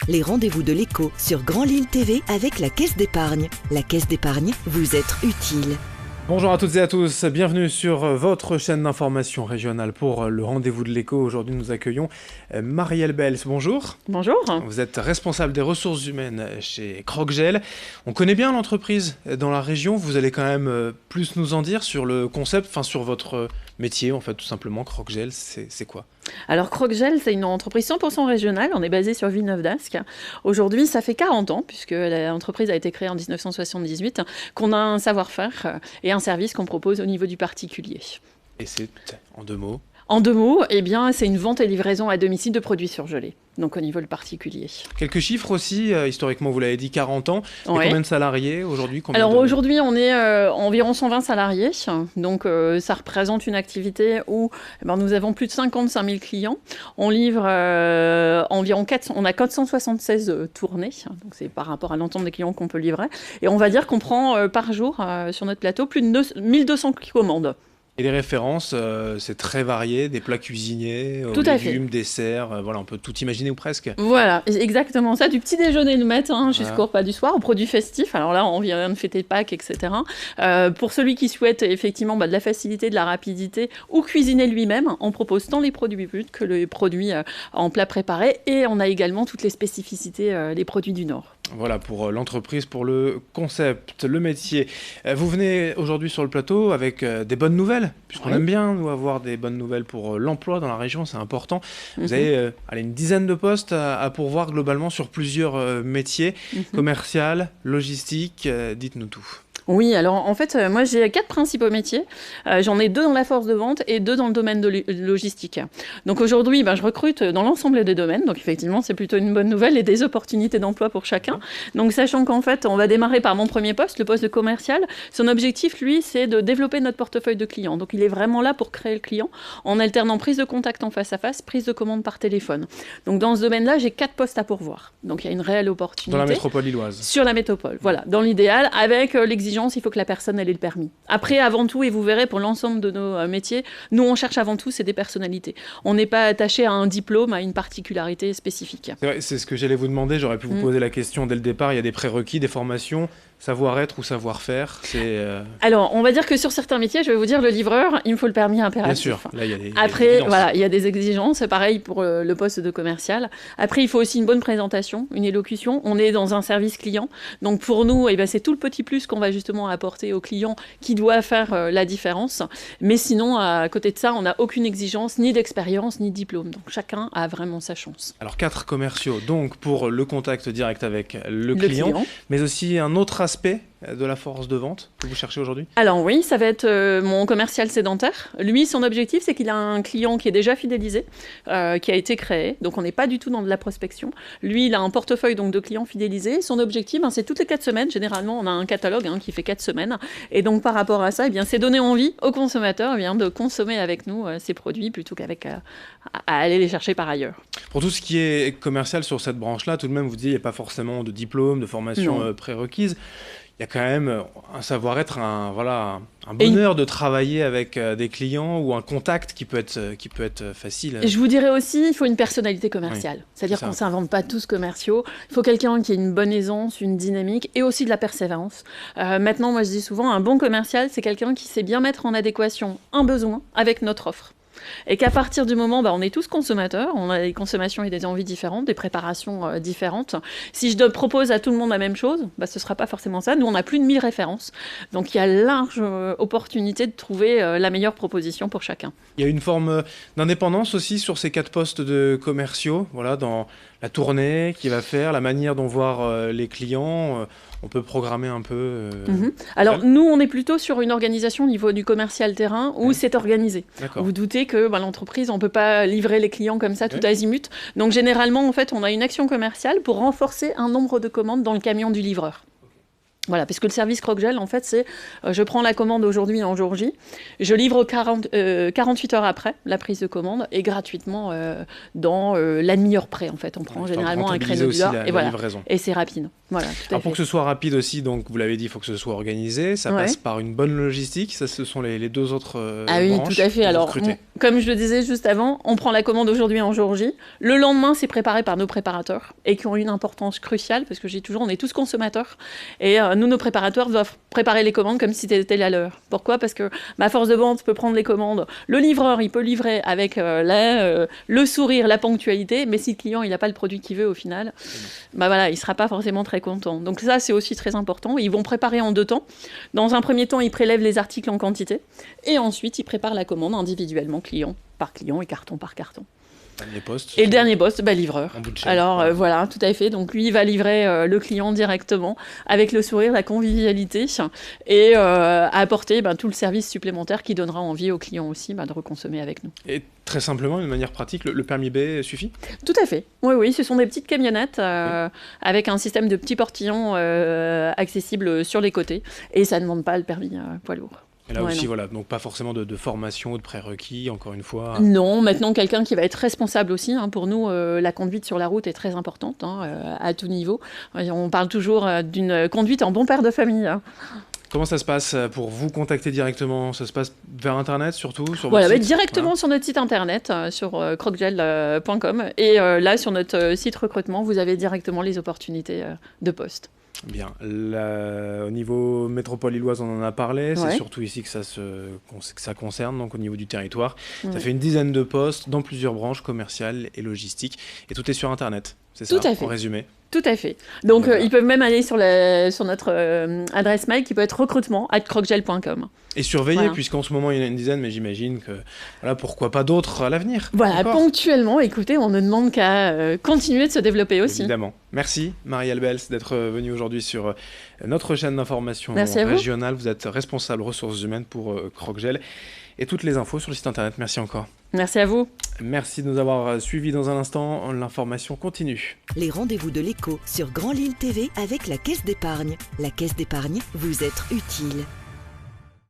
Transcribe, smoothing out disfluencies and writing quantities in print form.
Les rendez-vous de l'écho sur Grand Lille TV avec la Caisse d'épargne. La Caisse d'épargne, vous être utile. Bonjour à toutes et à tous, bienvenue sur votre chaîne d'information régionale pour le rendez-vous de l'écho. Aujourd'hui, nous accueillons Marielle Bels. Bonjour. Bonjour. Vous êtes responsable des ressources humaines chez Croque-Gel. On connaît bien l'entreprise dans la région. Vous allez quand même plus nous en dire sur le concept, enfin sur votre métier, en fait, tout simplement. Croque-Gel, c'est quoi ? Alors Croque-Gel, c'est une entreprise 100% régionale. On est basé sur Villeneuve-d'Ascq. Aujourd'hui, ça fait 40 ans, puisque l'entreprise a été créée en 1978, qu'on a un savoir-faire et un service qu'on propose au niveau du particulier. Et c'est, en 2 mots ? En 2 mots, eh bien, c'est une vente et livraison à domicile de produits surgelés, donc au niveau du particulier. Quelques chiffres aussi, historiquement, vous l'avez dit, 40 ans. Et Ouais. combien de salariés aujourd'hui ? Alors aujourd'hui, on est environ 120 salariés, donc ça représente une activité où nous avons plus de 55 000 clients. On livre environ 476 tournées, donc c'est par rapport à l'ensemble des clients qu'on peut livrer. Et on va dire qu'on prend par jour sur notre plateau plus de 1200 commandes. Et les références, c'est très varié, des plats cuisinés, Tout à légumes, desserts, voilà, on peut tout imaginer ou presque. Voilà, exactement ça, du petit déjeuner le matin jusqu'au repas du soir, aux produits festifs. Alors là, on vient de fêter Pâques, etc. Pour celui qui souhaite effectivement de la facilité, de la rapidité, ou cuisiner lui-même, on propose tant les produits bruts que les produits en plat préparé. Et on a également toutes les spécificités des produits du Nord. Voilà pour l'entreprise, pour le concept, le métier. Vous venez aujourd'hui sur le plateau avec des bonnes nouvelles, puisqu'on aime bien nous avoir des bonnes nouvelles pour l'emploi dans la région, c'est important. Vous avez une dizaine de postes à pourvoir globalement sur plusieurs métiers, commercial, logistique, dites-nous tout. Oui, alors en fait, moi j'ai 4 principaux métiers. J'en ai 2 dans la force de vente et 2 dans le domaine de logistique. Donc aujourd'hui, je recrute dans l'ensemble des domaines. Donc effectivement, c'est plutôt une bonne nouvelle et des opportunités d'emploi pour chacun. Donc sachant qu'en fait, on va démarrer par mon premier poste, le poste de commercial. Son objectif, lui, c'est de développer notre portefeuille de clients. Donc il est vraiment là pour créer le client en alternant prise de contact en face à face, prise de commande par téléphone. Donc dans ce domaine-là, j'ai 4 postes à pourvoir. Donc il y a une réelle opportunité. Dans la métropole lilloise. Sur la métropole, voilà. Dans l'idéal, avec l'exigence, il faut que la personne ait le permis. Après, avant tout, et vous verrez pour l'ensemble de nos métiers, nous on cherche avant tout, c'est des personnalités. On n'est pas attaché à un diplôme, à une particularité spécifique. C'est vrai, c'est ce que j'allais vous demander, j'aurais pu vous poser la question dès le départ, il y a des prérequis, des formations, savoir-être ou savoir-faire, c'est... Alors, on va dire que sur certains métiers, je vais vous dire, le livreur, il me faut le permis impératif. Bien sûr, là il y a des Après, exigences. voilà, il y a des exigences, c'est pareil pour le poste de commercial. Après, il faut aussi une bonne présentation, une élocution. On est dans un service client, donc pour nous, c'est tout le petit plus qu'on va justement apporter aux clients qui doit faire la différence. Mais sinon, à côté de ça, on n'a aucune exigence, ni d'expérience, ni de diplôme. Donc chacun a vraiment sa chance. Alors 4 commerciaux, donc pour le contact direct avec le client, mais aussi un autre aspect de la force de vente que vous cherchez aujourd'hui ? Alors oui, ça va être mon commercial sédentaire. Lui, son objectif, c'est qu'il a un client qui est déjà fidélisé, qui a été créé. Donc on n'est pas du tout dans de la prospection. Lui, il a un portefeuille donc, de clients fidélisés. Son objectif, c'est toutes les 4 semaines. Généralement, on a un catalogue qui fait 4 semaines. Et donc par rapport à ça, c'est donner envie aux consommateurs de consommer avec nous ces produits plutôt qu'avec à aller les chercher par ailleurs. Pour tout ce qui est commercial sur cette branche-là, tout de même, vous dites qu'il n'y a pas forcément de diplôme, de formation prérequise. Il y a quand même un savoir-être, un bonheur de travailler avec des clients ou un contact qui peut être facile. Je vous dirais aussi, il faut une personnalité commerciale. Oui, c'est-à-dire qu'on ne s'invente pas tous commerciaux. Il faut quelqu'un qui ait une bonne aisance, une dynamique et aussi de la persévérance. Maintenant, moi je dis souvent, un bon commercial, c'est quelqu'un qui sait bien mettre en adéquation un besoin avec notre offre. Et qu'à partir du moment, on est tous consommateurs, on a des consommations et des envies différentes, des préparations différentes. Si je propose à tout le monde la même chose, ce ne sera pas forcément ça. Nous, on a plus de 1000 références. Donc, il y a large opportunité de trouver la meilleure proposition pour chacun. Il y a une forme d'indépendance aussi sur ces 4 postes de commerciaux, voilà, dans la tournée qu'il va faire, la manière dont voir les clients. On peut programmer un peu... Alors, nous, on est plutôt sur une organisation au niveau du commercial terrain où c'est organisé. Vous doutez que l'entreprise, on ne peut pas livrer les clients comme ça tout azimut. Donc, généralement, en fait, on a une action commerciale pour renforcer un nombre de commandes dans le camion du livreur. Voilà, parce que le service Croque-Gel, en fait, c'est je prends la commande aujourd'hui en jour J, je livre 48 heures après la prise de commande et gratuitement dans la demi-heure près, en fait. On prend généralement un créneau d'heure et c'est rapide. Voilà, tout à fait. Pour que ce soit rapide aussi, donc vous l'avez dit, il faut que ce soit organisé. Ça passe par une bonne logistique. Ça, ce sont les 2 autres Ah oui, branches tout à fait. Alors, comme je le disais juste avant, on prend la commande aujourd'hui en jour J. Le lendemain, c'est préparé par nos préparateurs et qui ont une importance cruciale parce que je dis toujours, on est tous consommateurs et nous, nos préparateurs doivent préparer les commandes comme si c'était la leur. Pourquoi ? Parce que ma force de vente peut prendre les commandes. Le livreur, il peut livrer avec le sourire, la ponctualité, mais si le client il n'a pas le produit qu'il veut au final, bah voilà, il ne sera pas forcément très content. Donc ça, c'est aussi très important. Ils vont préparer en 2 temps. Dans un premier temps, ils prélèvent les articles en quantité et ensuite, ils préparent la commande individuellement, client par client et carton par carton. Et le dernier poste, livreur. Alors voilà, tout à fait. Donc lui, il va livrer le client directement avec le sourire, la convivialité et apporter tout le service supplémentaire qui donnera envie aux clients aussi de reconsommer avec nous. Et très simplement, de manière pratique, le permis B suffit ? Tout à fait. Oui, ce sont des petites camionnettes avec un système de petits portillons accessibles sur les côtés et ça ne demande pas le permis poids lourd. Et là aussi, voilà, donc pas forcément de formation ou de prérequis, encore une fois. Non, maintenant quelqu'un qui va être responsable aussi. Pour nous, la conduite sur la route est très importante à tout niveau. On parle toujours d'une conduite en bon père de famille. Comment ça se passe pour vous contacter directement ? Ça se passe vers Internet surtout sur Voilà, votre site directement sur notre site Internet, sur crocgel.com. Et là, sur notre site recrutement, vous avez directement les opportunités de poste. Bien. Au niveau métropole lilloise, on en a parlé. C'est surtout ici que ça concerne, donc au niveau du territoire. Ça fait une dizaine de postes dans plusieurs branches commerciales et logistiques. Et tout est sur Internet. C'est ça, en résumé. Tout à fait. Donc, ils peuvent même aller sur notre adresse mail qui peut être recrutement@crocgel.com. Et surveiller, puisqu'en ce moment, il y en a une dizaine, mais j'imagine que, pourquoi pas d'autres à l'avenir. Voilà, ponctuellement, écoutez, on ne demande qu'à continuer de se développer aussi. Évidemment. Merci, Marielle Bels, d'être venue aujourd'hui sur notre chaîne d'information régionale. Vous êtes responsable ressources humaines pour Crocgel. Et toutes les infos sur le site internet. Merci encore. Merci à vous. Merci de nous avoir suivis. Dans un instant, l'information continue. Les rendez-vous de l'écho sur Grand Lille TV avec la Caisse d'épargne. La Caisse d'épargne, vous être utile.